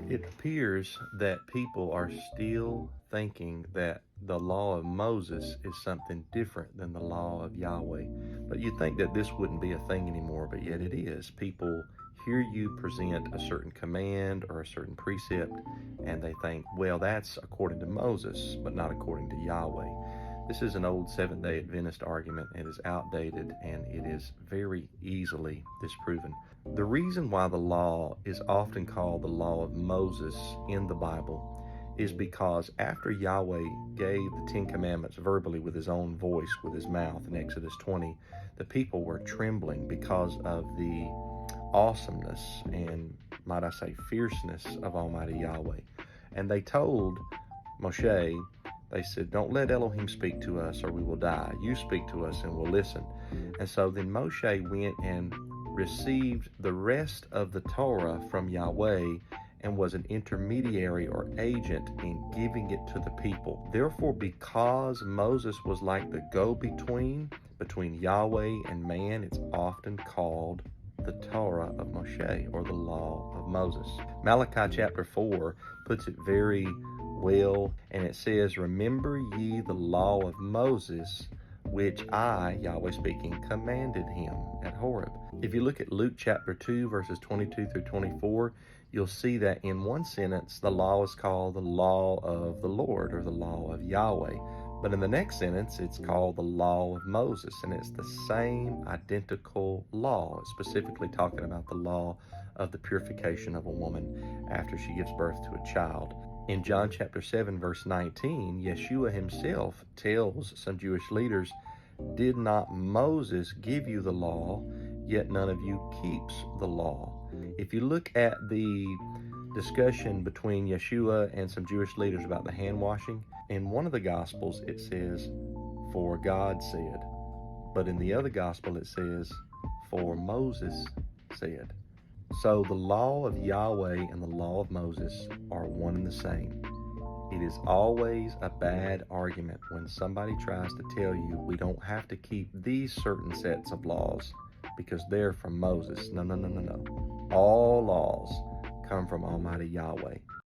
It appears that people are still thinking that the law of Moses is something different than the law of Yahweh. But you'd think that this wouldn't be a thing anymore, but yet it is. People hear you present a certain command or a certain precept, and they think, well, that's according to Moses, but not according to Yahweh. This is an old Seventh-day Adventist argument. It is outdated, and it is very easily disproven. The reason why the law is often called the law of Moses in the Bible is because after Yahweh gave the Ten Commandments verbally with his own voice, with his mouth in Exodus 20, the people were trembling because of the awesomeness and, might I say, fierceness of Almighty Yahweh. And they told Moshe, they said, don't let Elohim speak to us or we will die. You speak to us and we'll listen. And so then Moshe went and received the rest of the Torah from Yahweh and was an intermediary or agent in giving it to the people. Therefore, because Moses was like the go-between between Yahweh and man, it's often called the Torah of Moshe, or the law of Moses. Malachi chapter 4 puts it very well, and it says, remember ye the law of Moses, which I, Yahweh speaking, commanded him at Horeb. If you look at Luke chapter 2, verses 22 through 24, you'll see that in one sentence, the law is called the law of the Lord, or the law of Yahweh. But in the next sentence, it's called the law of Moses, and it's the same identical law. It's specifically talking about the law of the purification of a woman after she gives birth to a child. In John chapter 7, verse 19, Yeshua himself tells some Jewish leaders, did not Moses give you the law, yet none of you keeps the law? If you look at the discussion between Yeshua and some Jewish leaders about the hand washing, in one of the Gospels it says, for God said. But in the other Gospel it says, for Moses said. So the law of Yahweh and the law of Moses are one and the same. It is always a bad argument when somebody tries to tell you we don't have to keep these certain sets of laws because they're from Moses. No. All laws come from Almighty Yahweh.